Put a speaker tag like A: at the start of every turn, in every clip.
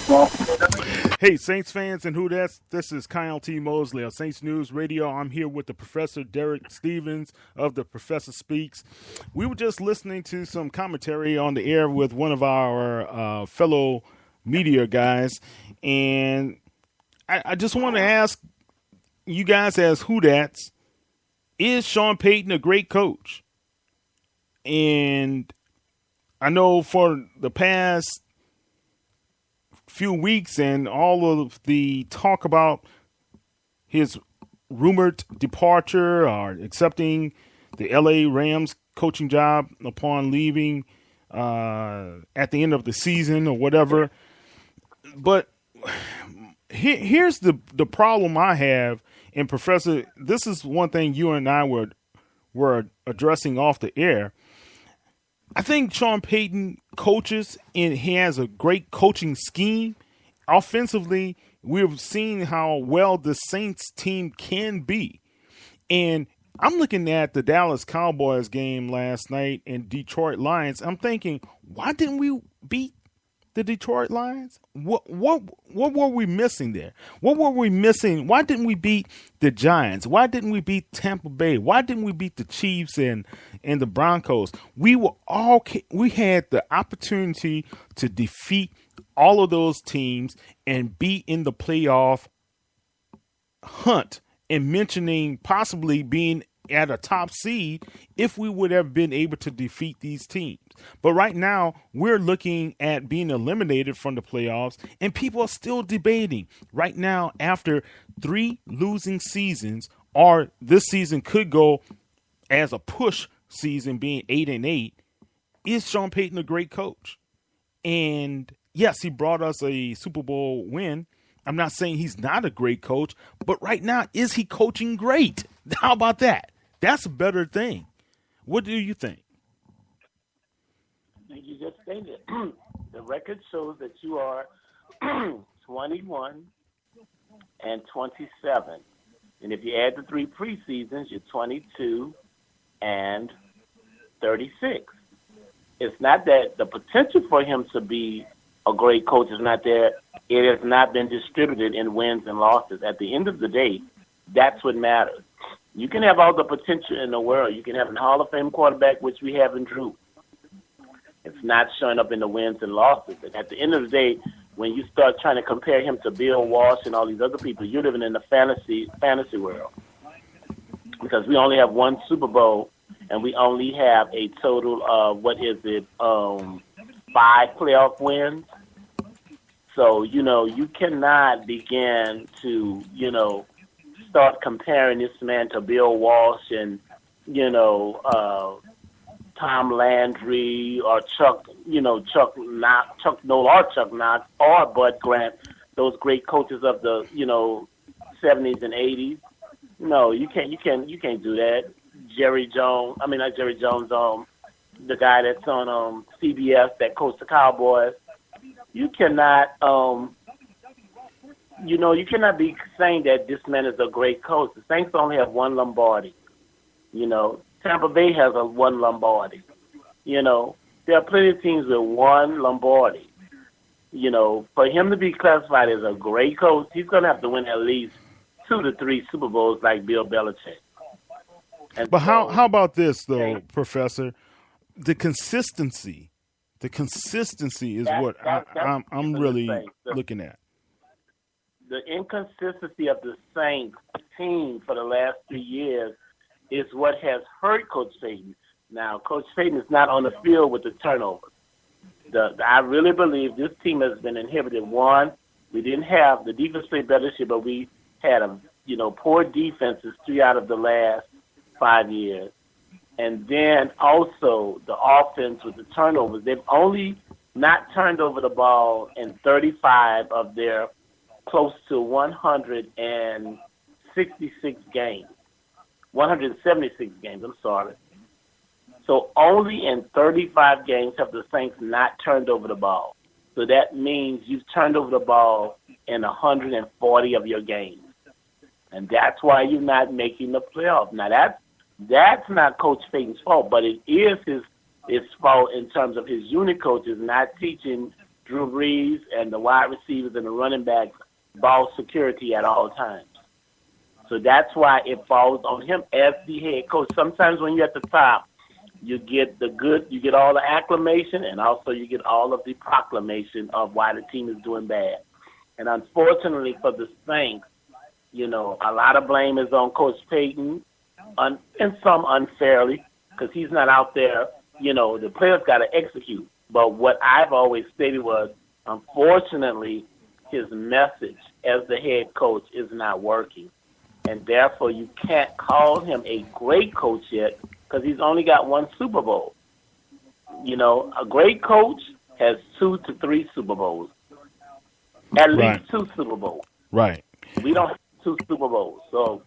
A: Hey, Saints fans and who that's, this is Kyle T. Mosley of Saints News Radio. I'm here with the Professor Derek Stevens of the Professor Speaks. We were just listening to some commentary on the air with one of our fellow media guys, and I just want to ask you guys as who that's, is Sean Payton a great coach? And I know for the past few weeks and all of the talk about his rumored departure or accepting the LA Rams coaching job upon leaving at the end of the season or whatever. But here's the problem I have, and Professor, this is one thing you and I were addressing off the air. I think Sean Payton coaches and he has a great coaching scheme. Offensively, we've seen how well the Saints team can be. And I'm looking at the Dallas Cowboys game last night and Detroit Lions. I'm thinking, why didn't we beat the Detroit Lions? What were we missing there? What were we missing? Why didn't we beat the Giants? Why didn't we beat Tampa Bay? Why didn't we beat the Chiefs and the Broncos? We had the opportunity to defeat all of those teams and be in the playoff hunt, and mentioning possibly being at a top seed if we would have been able to defeat these teams. But right now, we're looking at being eliminated from the playoffs, and people are still debating. Right now, after 3 losing seasons, or this season could go as a push season, being 8-8, is Sean Payton a great coach? And yes, he brought us a Super Bowl win. I'm not saying he's not a great coach, but right now, is he coaching great? How about that? That's a better thing. What do you think?
B: You just stated the record shows that you are 21 and 27. And if you add the 3 preseasons, you're 22 and 36. It's not that the potential for him to be a great coach is not there. It has not been distributed in wins and losses. At the end of the day, that's what matters. You can have all the potential in the world. You can have a Hall of Fame quarterback, which we have in Drew. It's not showing up in the wins and losses. And at the end of the day, when you start trying to compare him to Bill Walsh and all these other people, you're living in the fantasy world. Because we only have 1 Super Bowl, and we only have a total of, 5 playoff wins. So, you cannot begin to, start comparing this man to Bill Walsh and, Tom Landry or Chuck Knox or Bud Grant, those great coaches of the, 70s and 80s. No, you can't do that. The guy that's on CBS that coached the Cowboys. You cannot you cannot be saying that this man is a great coach. The Saints only have 1 Lombardi. Tampa Bay has 1 Lombardi. There are plenty of teams with 1 Lombardi. For him to be classified as a great coach, he's going to have to win at least 2 to 3 Super Bowls like Bill Belichick.
A: But how about this, though, Professor? The consistency. The consistency is what I'm really looking at.
B: The inconsistency of the Saints team for the last 3 years is what has hurt Coach Payton. Now, Coach Payton is not on the field with the turnovers. I really believe this team has been inhibited. One, we didn't have the defense played better this year, but we had poor defenses 3 out of the last 5 years. And then also the offense with the turnovers. They've only not turned over the ball in 35 of their close to 166 games. 176 games, I'm sorry. So only in 35 games have the Saints not turned over the ball. So that means you've turned over the ball in 140 of your games. And that's why you're not making the playoffs. Now, that's not Coach Payton's fault, but it is his fault in terms of his unit coaches not teaching Drew Brees and the wide receivers and the running backs ball security at all times. So that's why it falls on him as the head coach. Sometimes when you're at the top, you get you get all the acclamation, and also you get all of the proclamation of why the team is doing bad. And unfortunately for the Saints, a lot of blame is on Coach Payton, and some unfairly, because he's not out there. The players got to execute. But what I've always stated was, unfortunately, his message as the head coach is not working. And therefore, you can't call him a great coach yet because he's only got one Super Bowl. A great coach has 2 to 3 Super Bowls. At least 2 Super Bowls.
A: Right.
B: We don't have 2 Super Bowls. So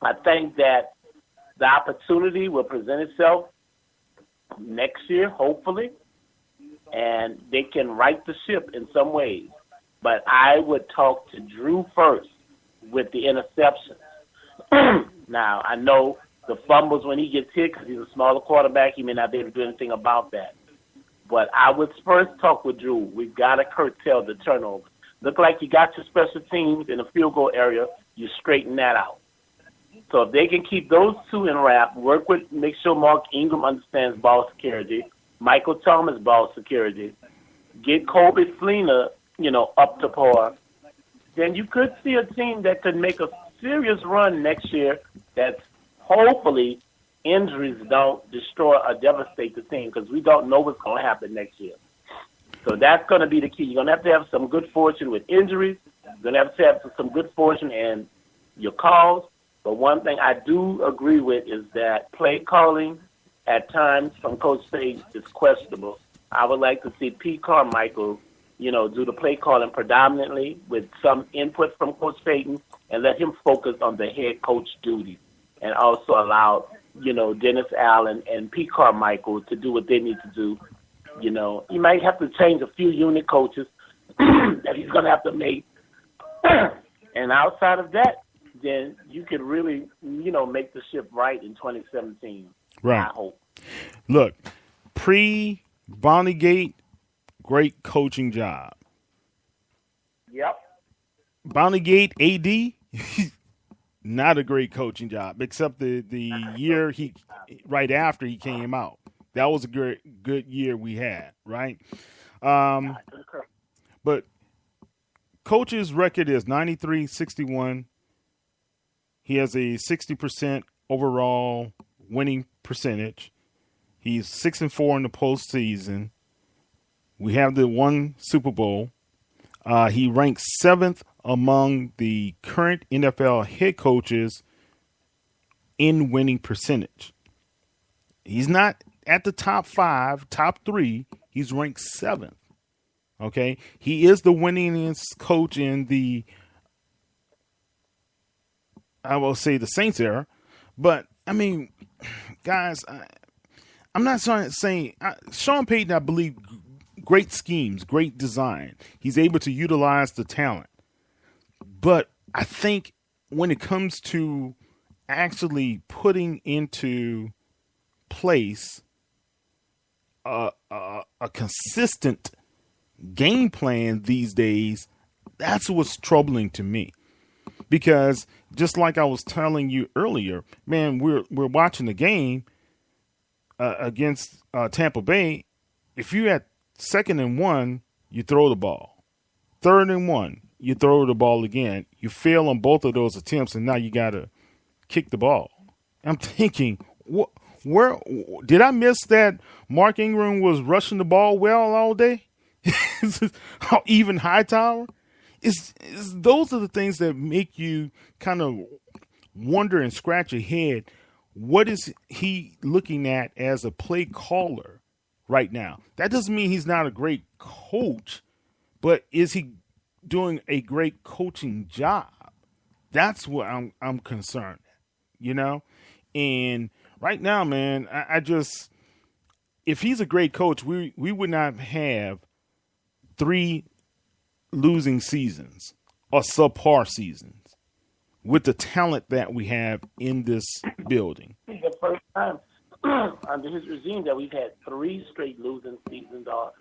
B: I think that the opportunity will present itself next year, hopefully, and they can right the ship in some ways. But I would talk to Drew first with the interceptions. Now, I know the fumbles when he gets hit because he's a smaller quarterback, he may not be able to do anything about that. But I would first talk with Drew. We've got to curtail the turnovers. Look like you got your special teams in the field goal area. You straighten that out. So if they can keep those 2 in wrap, make sure Mark Ingram understands ball security, Michael Thomas ball security, get Colby Fleener, up to par, then you could see a team that could make a serious run next year that's hopefully injuries don't destroy or devastate the team, because we don't know what's going to happen next year. So that's going to be the key. You're going to have some good fortune with injuries. You're going to have some good fortune in your calls. But one thing I do agree with is that play calling at times from Coach Payton is questionable. I would like to see Pete Carmichael, do the play calling predominantly with some input from Coach Payton, and let him focus on the head coach duties, and also allow, Dennis Allen and Pete Carmichael to do what they need to do. He might have to change a few unit coaches that he's going to have to make. And outside of that, then you could really, make the ship right in 2017.
A: Right.
B: I hope.
A: Look, pre-Bountygate, great coaching job.
B: Yep.
A: Bountygate AD, not a great coaching job, except the year right after he came out. That was a good year we had, right? But coach's record is 93-61. He has a 60% overall winning percentage. He's 6-4 in the postseason. We have the 1 Super Bowl. He ranks 7th among the current NFL head coaches in winning percentage. He's not at the top 5, top 3. He's ranked 7th. Okay, he is the winningest coach in the, I will say, the Saints era. But I mean, guys, I'm not saying Sean Payton, I believe, great schemes, great design. He's able to utilize the talent. But I think when it comes to actually putting into place a consistent game plan these days, that's what's troubling to me. Because just like I was telling you earlier, man, we're watching the game against Tampa Bay. If you're at 2nd and 1, you throw the ball. 3rd and 1, you throw the ball again. You fail on both of those attempts, and now you got to kick the ball. I'm thinking, where did I miss that Mark Ingram was rushing the ball well all day? Even Hightower? Those are the things that make you kind of wonder and scratch your head. What is he looking at as a play caller right now? That doesn't mean he's not a great coach, but is he doing a great coaching job? That's what I'm concerned, And right now, man, I just, if he's a great coach, we would not have 3 losing seasons or subpar seasons with the talent that we have in this building.
B: It's the first time under his regime that we've had 3 straight losing seasons or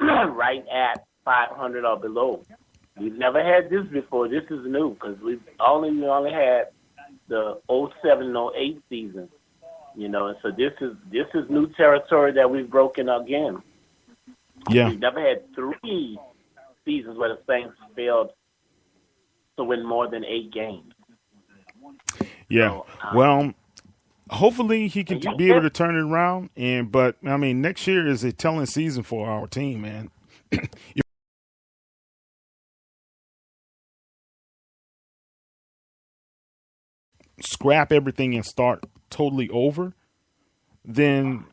B: right at 500 or below. We've never had this before. This is new because we only had the '07 and '08 season, and so this is new territory that we've broken again.
A: Yeah.
B: We've never had 3 seasons where the Saints failed to win more than 8 games.
A: Yeah.
B: So,
A: Well, hopefully he can be able
B: said,
A: to turn it around. But I mean, next year is a telling season for our team, man. Scrap everything and start totally over, then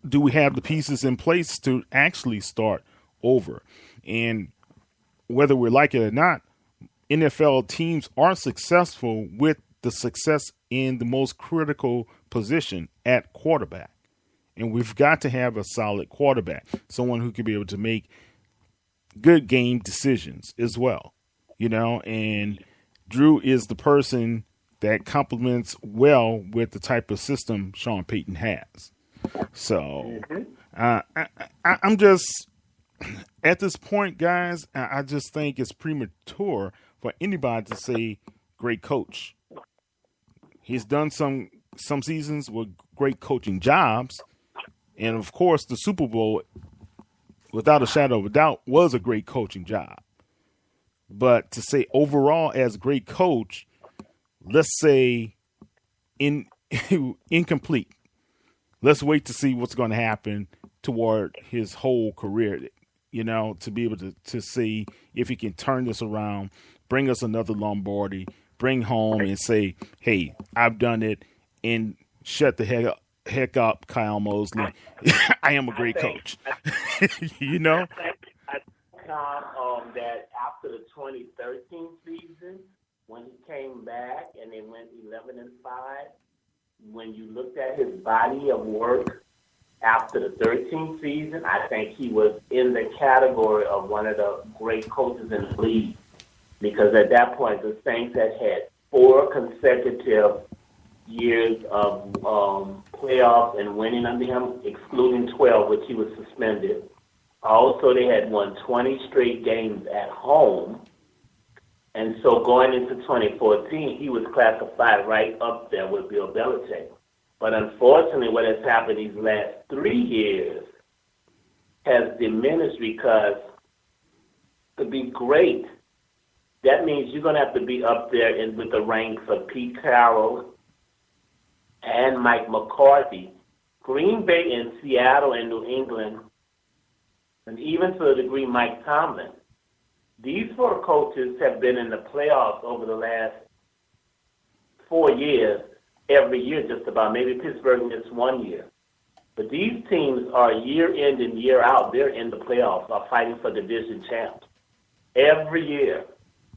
A: do we have the pieces in place to actually start over? And whether we like it or not, NFL teams are successful with the success in the most critical position at quarterback. And we've got to have a solid quarterback, someone who can be able to make good game decisions as well, and Drew is the person that complements well with the type of system Sean Payton has. So I'm just, at this point, guys, I just think it's premature for anybody to say great coach. He's done some seasons with great coaching jobs. And, of course, the Super Bowl, without a shadow of a doubt, was a great coaching job. But to say overall as a great coach, let's say incomplete. Let's wait to see what's going to happen toward his whole career, to be able to see if he can turn this around, bring us another Lombardi, bring home and say, hey, I've done it, and shut the heck up, Kyle Mosley. I am a great coach.
B: I think that after the 2013 season, when he came back and they went 11-5, when you looked at his body of work after the 13th season, I think he was in the category of one of the great coaches in the league. Because at that point, the Saints had 4 consecutive years of playoffs and winning under him, excluding 12, which he was suspended. Also, they had won 20 straight games at home. And so going into 2014, he was classified right up there with Bill Belichick. But unfortunately, what has happened these last 3 years has diminished because to be great, that means you're going to have to be up there with the ranks of Pete Carroll and Mike McCarthy. Green Bay and Seattle and New England, and even to a degree Mike Tomlin, these 4 coaches have been in the playoffs over the last 4 years, every year just about. Maybe Pittsburgh missed 1 year. But these teams are year in and year out. They're in the playoffs, are fighting for division champs every year.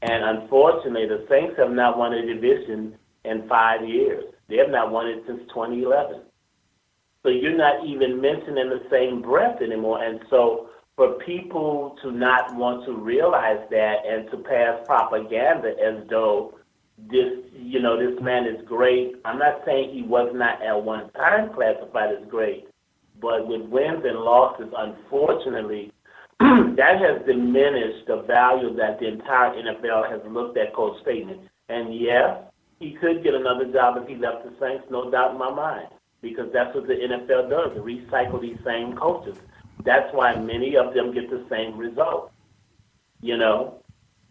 B: And unfortunately, the Saints have not won a division in 5 years. They have not won it since 2011. So you're not even mentioning the same breath anymore. And so for people to not want to realize that and to pass propaganda as though this man is great. I'm not saying he was not at one time classified as great, but with wins and losses, unfortunately, that has diminished the value that the entire NFL has looked at Coach Payton. And yes, he could get another job if he left the Saints, no doubt in my mind, because that's what the NFL does, recycle these same coaches. That's why many of them get the same result,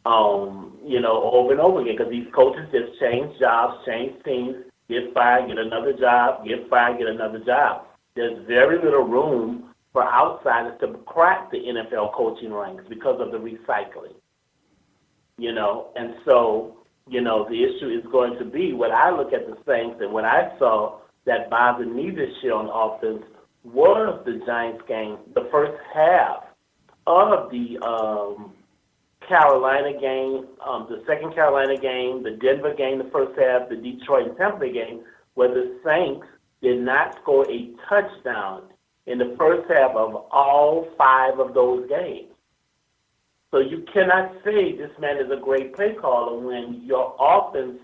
B: over and over again, because these coaches just change jobs, change teams, get fired, get another job, get fired, get another job. There's very little room for outsiders to crack the NFL coaching ranks because of the recycling, And so, the issue is going to be, when I look at the Saints and what I saw that bothered me this year on offense was the Giants game, the first half of the Carolina game, the second Carolina game, the Denver game, the first half, the Detroit and Tampa Bay game, where the Saints did not score a touchdown in the first half of all 5 of those games. So you cannot say this man is a great play caller when your offense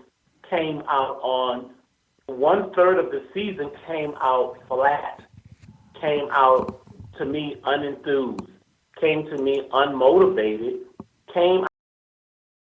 B: came out on 1/3 of the season, came out flat, came out, to me, unenthused, came to me unmotivated, came